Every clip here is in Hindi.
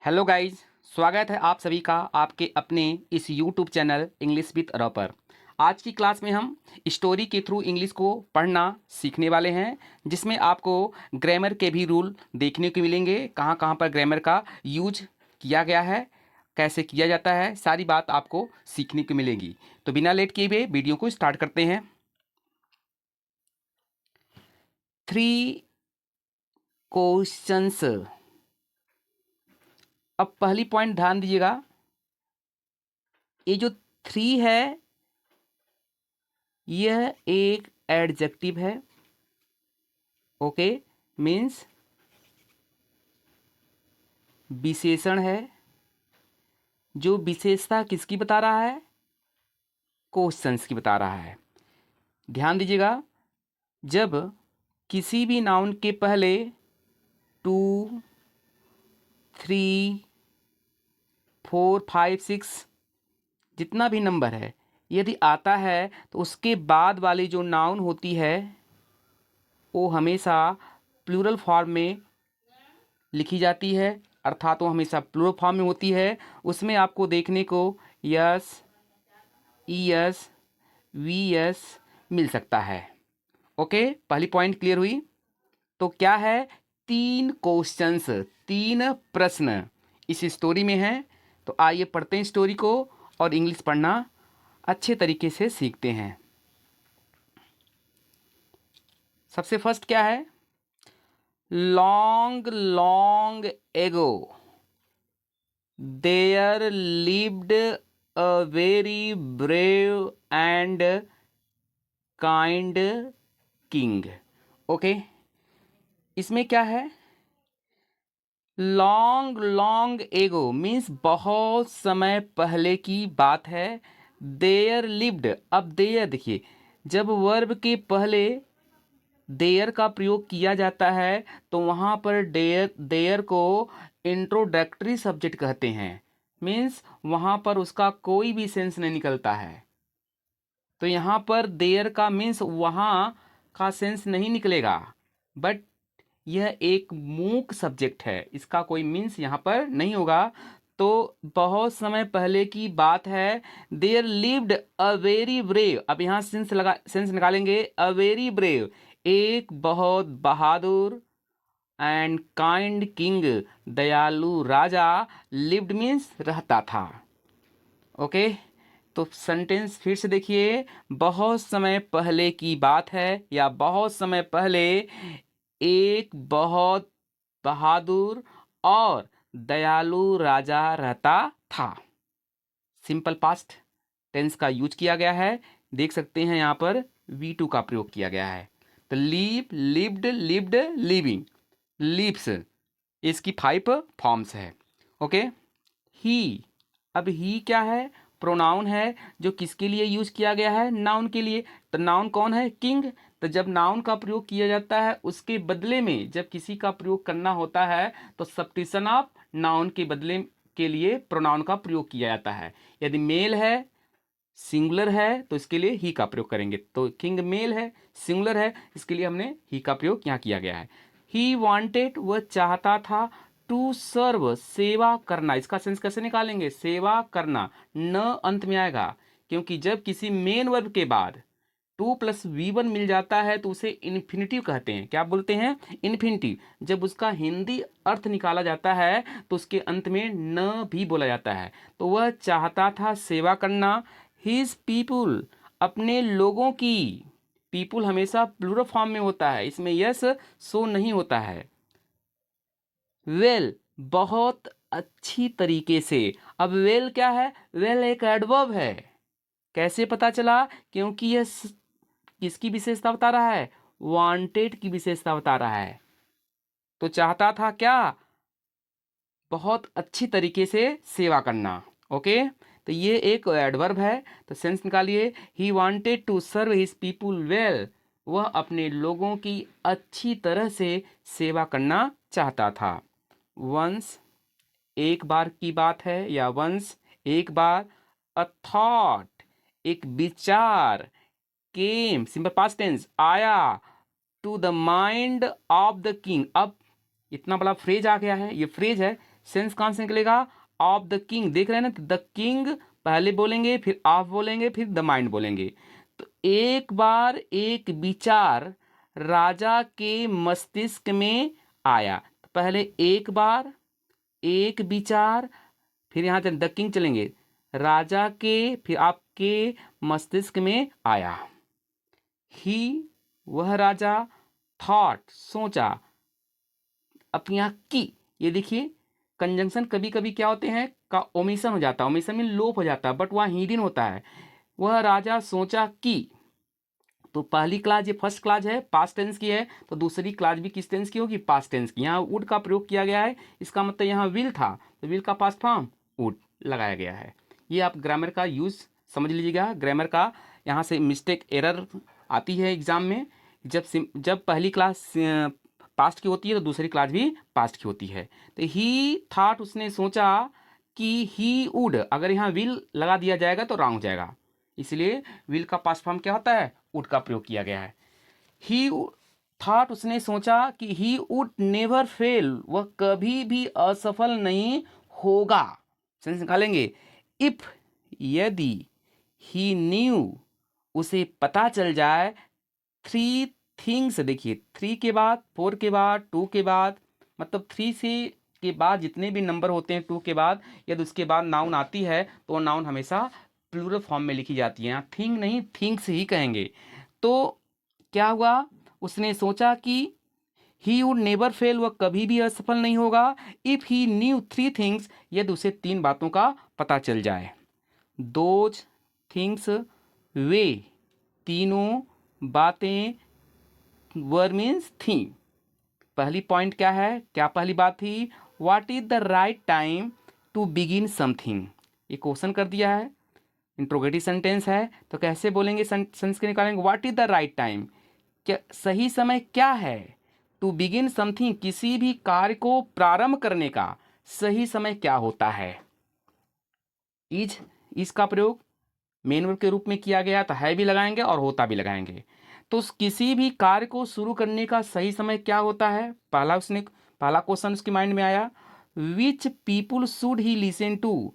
हेलो गाइस, स्वागत है आप सभी का आपके अपने इस यूट्यूब चैनल इंग्लिश विद र पर। आज की क्लास में हम स्टोरी के थ्रू इंग्लिश को पढ़ना सीखने वाले हैं, जिसमें आपको ग्रामर के भी रूल देखने को मिलेंगे। कहाँ कहाँ पर ग्रामर का यूज किया गया है, कैसे किया जाता है, सारी बात आपको सीखने को मिलेगी। तो बिना लेट किए हुए वीडियो को स्टार्ट करते हैं। 3 क्वेश्चंस। अब पहली पॉइंट ध्यान दीजिएगा, ये जो 3 है यह एक एडजेक्टिव है। ओके, मीन्स विशेषण है। जो विशेषता किसकी बता रहा है? क्वेश्चंस की बता रहा है। ध्यान दीजिएगा, जब किसी भी नाउन के पहले 2, 3, 4, 5, 6 जितना भी नंबर है यदि आता है तो उसके बाद वाली जो नाउन होती है वो हमेशा प्लूरल फॉर्म में लिखी जाती है, अर्थात वो हमेशा प्लूरल फॉर्म में होती है। उसमें आपको देखने को यस, ईएस, वीएस मिल सकता है। ओके, पहली पॉइंट क्लियर हुई। तो क्या है? 3 क्वेश्चंस, 3 प्रश्न इस स्टोरी में है। तो आइए पढ़ते हैं स्टोरी को और इंग्लिश पढ़ना अच्छे तरीके से सीखते हैं। सबसे फर्स्ट क्या है? Long long ago there lived a very brave and kind king. Okay, इसमें क्या है? लॉन्ग लॉन्ग एगो मीन्स बहुत समय पहले की बात है। देयर लिव्ड, अब देयर देखिए, जब वर्ब के पहले देयर का प्रयोग किया जाता है तो वहाँ पर देयर को इंट्रोडक्टरी सब्जेक्ट कहते हैं। मीन्स वहाँ पर उसका कोई भी सेंस नहीं निकलता है। तो यहाँ पर देयर का मीन्स वहाँ का सेंस नहीं निकलेगा, बट यह एक मूक सब्जेक्ट है, इसका कोई मीन्स यहाँ पर नहीं होगा। तो बहुत समय पहले की बात है। There lived a very brave, अब यहाँ सेंस निकालेंगे। अ वेरी ब्रेव, एक बहुत बहादुर, एंड काइंड किंग, दयालु राजा। लिव्ड मीन्स रहता था। ओके, तो सेंटेंस फिर से देखिए। बहुत समय पहले की बात है या बहुत समय पहले एक बहुत बहादुर और दयालु राजा रहता था। सिंपल पास्ट टेंस का यूज किया गया है। देख सकते हैं यहाँ पर V2 का प्रयोग किया गया है। तो live, lived, lived, living, lives, इसकी 5 फॉर्म्स है। ओके, ही, अब ही क्या है? प्रोनाउन है जो किसके लिए यूज किया गया है? नाउन के लिए। तो नाउन कौन है? किंग। तो जब नाउन का प्रयोग किया जाता है उसके बदले में जब किसी का प्रयोग करना होता है तो सब्स्टिट्यूशन ऑफ नाउन के बदले के लिए प्रोनाउन का प्रयोग किया जाता है। यदि मेल है, सिंगुलर है, तो इसके लिए ही का प्रयोग करेंगे। तो किंग मेल है, सिंगुलर है, इसके लिए हमने ही का प्रयोग यहाँ किया गया है। ही वांटेड, वह चाहता था। टू सर्व, सेवा करना, इसका सेंस कैसे निकालेंगे? सेवा करना, न अंत में आएगा, क्योंकि जब किसी मेन वर्ब के बाद 2 + V1 मिल जाता है तो उसे इन्फिनिटिव कहते हैं। क्या बोलते हैं? इन्फिनिटिव। जब उसका हिंदी अर्थ निकाला जाता है तो उसके अंत में न भी बोला जाता है। तो वह चाहता था सेवा करना। हिज पीपुल, अपने लोगों की। पीपुल हमेशा प्लूरल फॉर्म में होता है, इसमें यस सो नहीं होता है। वेल, बहुत अच्छी तरीके से। अब वेल क्या है? वेल एक एडवर्ब है। कैसे पता चला? क्योंकि यह किसकी विशेषता बता रहा है? वांटेड की विशेषता बता रहा है। तो चाहता था क्या? बहुत अच्छी तरीके से सेवा करना। ओके, तो ये एक एडवर्ब है। तो सेंस निकालिए। He wanted to serve his people well, वह अपने लोगों की अच्छी तरह से सेवा करना चाहता था। वंस, एक बार की बात है, या वंस एक बार। अ थॉट, एक विचार। केम, सिंपल पास्ट टेंस, आया। To the mind of the king, अब इतना बड़ा फ्रेज आ गया है, ये फ्रेज है। सेंस कहाँ से निकलेगा? Of the king. देख रहे हैं ना, द किंग पहले बोलेंगे, फिर ऑफ बोलेंगे, फिर द माइंड बोलेंगे। तो एक बार एक विचार राजा के मस्तिष्क में आया। तो पहले एक बार एक विचार, फिर यहाँ द किंग चलेंगे, राजा के, फिर आपके मस्तिष्क में आया। ही वह राजा, थॉट सोचा, अपनी यहाँ की। ये देखिए कंजंक्शन कभी कभी क्या होते हैं का ओमिशन हो जाता है, ओमिशन में लोप हो जाता है, बट वहाँ हिडन होता है। वह राजा सोचा कि, तो पहली क्लास ये फर्स्ट क्लास है, पास्ट टेंस की है, तो दूसरी क्लास भी किस टेंस की होगी? पास्ट टेंस की। यहाँ वुड का प्रयोग किया गया है, इसका मतलब यहाँ विल था, तो विल का पास्ट फॉर्म वुड लगाया गया है। ये आप ग्रामर का यूज समझ लीजिएगा। ग्रामर का यहाँ से मिस्टेक एरर आती है एग्जाम में, जब पहली क्लास पास्ट की होती है तो दूसरी क्लास भी पास्ट की होती है। तो ही थॉट, उसने सोचा कि ही वुड, अगर यहाँ विल लगा दिया जाएगा तो रॉन्ग हो जाएगा, इसलिए विल का पास्ट फॉर्म क्या होता है? वुड का प्रयोग किया गया है। ही थॉट, उसने सोचा कि ही वुड नेवर फेल, वह कभी भी असफल नहीं होगा। सेंस निकालेंगे, इफ यदि, ही न्यू उसे पता चल जाए, थ्री थिंग्स, देखिए थ्री के बाद, फोर के बाद, टू के बाद, मतलब थ्री से के बाद जितने भी नंबर होते हैं टू के बाद, यदि उसके बाद नाउन आती है तो वो नाउन हमेशा प्लूरल फॉर्म में लिखी जाती है। यहाँ थिंग नहीं, थिंग्स ही कहेंगे। तो क्या हुआ? उसने सोचा कि ही वुड नेवर फेल, वह कभी भी असफल नहीं होगा, if he new three things, यदि उसे तीन बातों का पता चल जाए। दोज थिंग्स, वे तीनों बातें, वर मीन्स थी। पहली पॉइंट क्या है? क्या पहली बात थी? What is the right time to begin something. ये क्वेश्चन कर दिया है, इंट्रोगेटिव सेंटेंस है, तो कैसे बोलेंगे? सेंस के निकालेंगे, what is the right time, क्या सही समय क्या है? टू बिगिन समथिंग, किसी भी कार्य को प्रारंभ करने का सही समय क्या होता है? इज, इसका प्रयोग मेन वर्ब के रूप में किया गया, तो है भी लगाएंगे और होता भी लगाएंगे। तो किसी भी कार्य को शुरू करने का सही समय क्या होता है? पहला क्वेश्चन उसके माइंड में आया, which people should he listen to,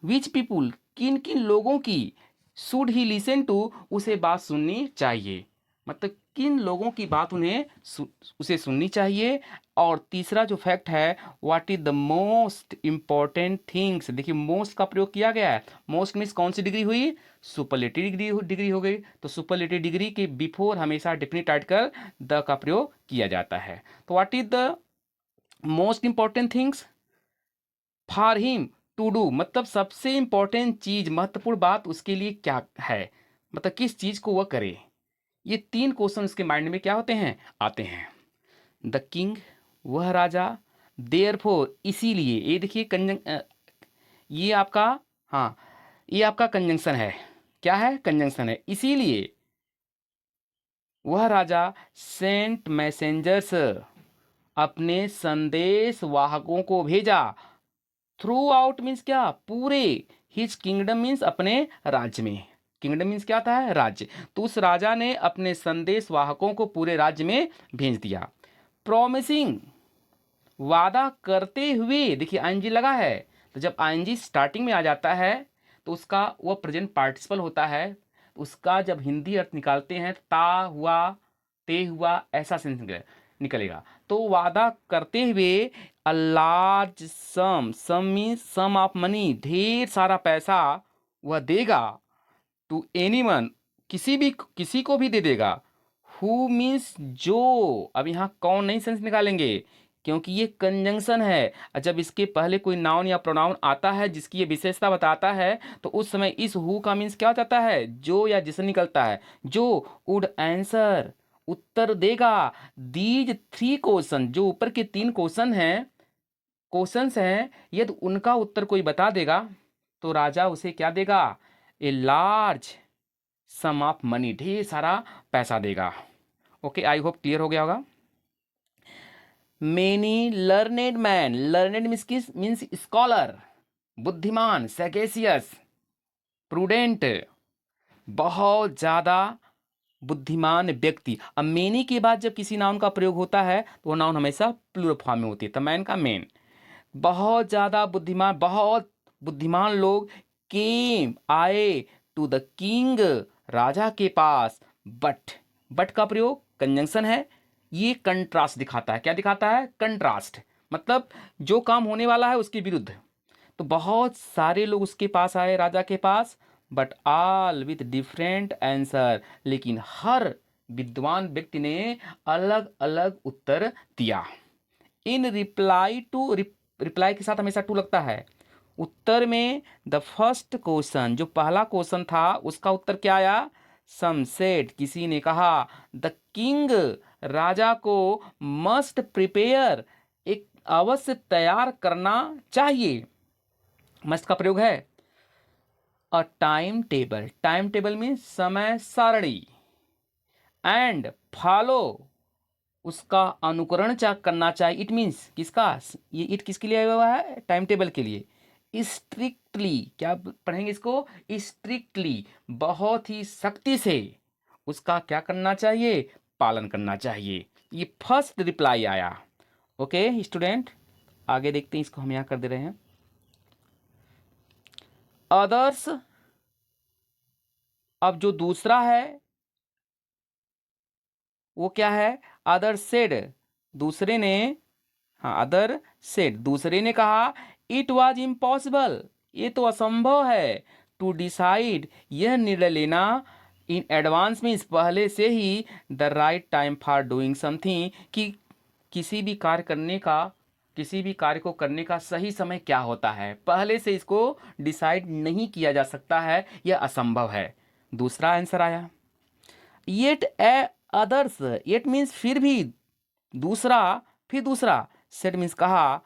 which people, किन किन लोगों की, शुड ही लिसन टू, उसे बात सुननी चाहिए, मतलब किन लोगों की बात उसे सुननी चाहिए। और तीसरा जो फैक्ट है, what is the most important things, देखिए मोस्ट का प्रयोग किया गया है। मोस्ट मीन्स कौन सी डिग्री हुई? सुपरलेटिव डिग्री हो गई। तो सुपरलेटिव डिग्री के बिफोर हमेशा डेफिनिट आर्टिकल द का प्रयोग किया जाता है। तो what is the most important things for him to do, मतलब सबसे इंपॉर्टेंट चीज, महत्वपूर्ण बात उसके लिए क्या है, मतलब किस चीज को वह करे। ये तीन क्वेश्चन उसके माइंड में क्या होते हैं? आते हैं। द किंग, वह राजा, देयरफॉर, इसीलिए, ये देखिए ये आपका, हाँ ये आपका कंजंक्शन है। क्या है? कंजंक्शन है। इसीलिए वह राजा सेंट मैसेंजर्स, अपने संदेश वाहकों को भेजा, थ्रू आउट मीन्स क्या? पूरे, हिज किंगडम मीन्स अपने राज्य में, किंगडम मीन्स क्या था? है राज्य। तो उस राजा ने अपने संदेश वाहकों को पूरे राज्य में भेज दिया। प्रॉमिसिंग, वादा करते हुए, देखिए आईएनजी लगा है, तो जब आईएनजी स्टार्टिंग में आ जाता है तो उसका वो प्रेजेंट पार्टिसिपल होता है, उसका जब हिंदी अर्थ निकालते हैं ता हुआ, ते हुआ, ऐसा सेंस निकलेगा। तो वादा करते हुए, a large sum means sum of money, ढेर सारा पैसा वह देगा, टू एनीवन, किसी को भी दे देगा, हु मीन्स जो, अब यहाँ कौन नहीं सेंस निकालेंगे क्योंकि ये कंजंक्शन है। और जब इसके पहले कोई नाउन या प्रोनाउन आता है जिसकी ये विशेषता बताता है, तो उस समय इस हु का मीन्स क्या हो जाता है? जो या जिसे निकलता है, जो वुड आंसर, उत्तर देगा, दीज थ्री क्वेश्चन, जो ऊपर के तीन क्वेश्चंस हैं, यदि उनका उत्तर कोई बता देगा तो राजा उसे क्या देगा? A large some of money, ढेर सारा पैसा देगा। ओके, आई होप क्लियर हो गया होगा। Many learned man, learned means scholar, बुद्धिमान, सैगेसियस, प्रूडेंट, बहुत ज्यादा बुद्धिमान व्यक्ति। अब मेनी के बाद जब किसी नाउन का प्रयोग होता है तो वो नाउन हमेशा प्लूरल फॉर्म में होती है, तो मैन का मेन। बहुत ज़्यादा बुद्धिमान, बहुत बुद्धिमान लोग केम आए टू द किंग, राजा के पास, बट का प्रयोग कंजंक्शन है, ये कंट्रास्ट दिखाता है। क्या दिखाता है? कंट्रास्ट, मतलब जो काम होने वाला है उसके विरुद्ध। तो बहुत सारे लोग उसके पास आए, राजा के पास, but all with different answer, लेकिन हर विद्वान व्यक्ति ने अलग अलग उत्तर दिया। इन रिप्लाई टू, रिप्लाई के साथ हमेशा टू लगता है। उत्तर में द फर्स्ट क्वेश्चन, जो पहला क्वेश्चन था उसका उत्तर क्या आया? सम सेड, किसी ने कहा, द किंग, राजा को, मस्ट प्रिपेयर, एक अवश्य तैयार करना चाहिए। मस्ट का प्रयोग है a time table, time table में समय सारणी, एंड फॉलो, उसका अनुकरण करना चाहिए। इट मीन्स किसका? ये इट किसके लिए आया हुआ है? टाइम टेबल के लिए। स्ट्रिक्टली, क्या पढ़ेंगे इसको? स्ट्रिक्टली, बहुत ही सख्ती से उसका क्या करना चाहिए? पालन करना चाहिए। ये फर्स्ट रिप्लाई आया। ओके स्टूडेंट, आगे देखते हैं, इसको हम यहाँ कर दे रहे हैं। अदर्स, अब जो दूसरा है वो क्या है? अदर सेड, दूसरे ने, हाँ अदर सेड, दूसरे ने कहा, इट वॉज इम्पॉसिबल, ये तो असंभव है, टू डिसाइड, यह निर्णय लेना, इन एडवांस मीन्स पहले से ही, the right time for doing something, कि किसी भी कार्य करने का, किसी भी कार्य को करने का सही समय क्या होता है, पहले से इसको डिसाइड नहीं किया जा सकता है, यह असंभव है। दूसरा आंसर आया। Yet a others, yet means फिर भी, दूसरा, फिर दूसरा, सेड मीन्स कहा,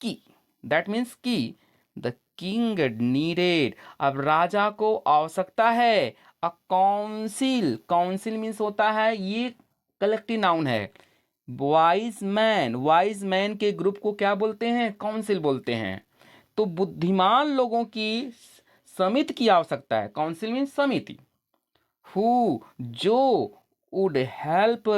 कि, दैट मीन्स कि, द किंग नीडेड, अब राजा को आवश्यकता है, अ काउंसिल, काउंसिल मीन्स होता है, ये कलेक्टिव नाउन है। वाइज मैन के ग्रुप को क्या बोलते हैं? काउंसिल बोलते हैं। तो बुद्धिमान लोगों की समिति की आवश्यकता है, काउंसिल मीन्स समिति, हु, जो, वुड हेल्प,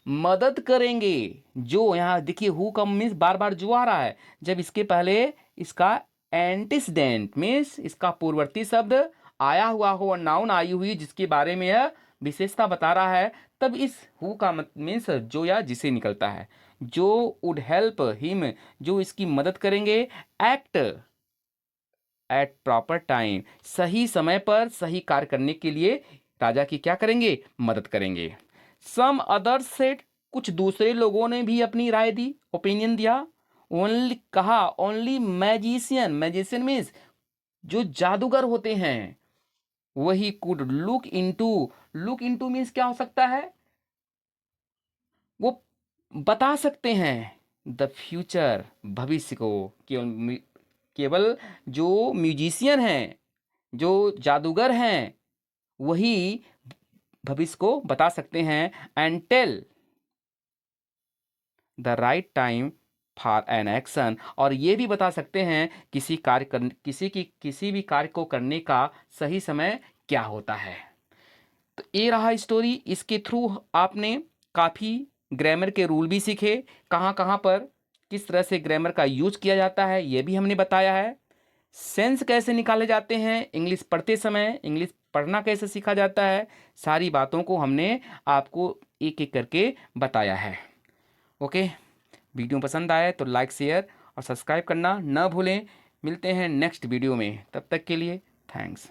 मदद करेंगे, जो, यहाँ देखिए हु का मीन्स बार बार जो आ रहा है, जब इसके पहले इसका एंटीसीडेंट मीन्स इसका पूर्ववर्ती शब्द आया हुआ हो, नाउन आई हुई जिसके बारे में यह विशेषता बता रहा है, तब इस हु का मीन्स जो या जिसे निकलता है। जो वुड हेल्प हिम, जो इसकी मदद करेंगे, एक्ट एट प्रॉपर टाइम, सही समय पर सही कार्य करने के लिए राजा की क्या करेंगे? मदद करेंगे। सम अदर्स सेड, कुछ दूसरे लोगों ने भी अपनी राय दी, ओपिनियन दिया। ओनली, कहा, ओनली मैजिशियन, मैजिशियन मीन्स जो जादूगर होते हैं, वही could look into, look into means क्या हो सकता है? वो बता सकते हैं द फ्यूचर, भविष्य को। केवल केवल जो म्यूजिशियन हैं, जो जादूगर हैं, वही भविष्य को बता सकते हैं। And tell the right time for an action, और ये भी बता सकते हैं किसी भी कार्य को करने का सही समय क्या होता है। तो ये रहा स्टोरी। इसके थ्रू आपने काफ़ी ग्रामर के रूल भी सीखे, कहाँ कहाँ पर किस तरह से ग्रामर का यूज किया जाता है ये भी हमने बताया है। सेंस कैसे निकाले जाते हैं इंग्लिश पढ़ते समय, इंग्लिश पढ़ना कैसे सीखा जाता है, सारी बातों को हमने आपको एक एक करके बताया है। ओके, वीडियो पसंद आए तो लाइक, शेयर और सब्सक्राइब करना न भूलें। मिलते हैं नेक्स्ट वीडियो में, तब तक के लिए थैंक्स।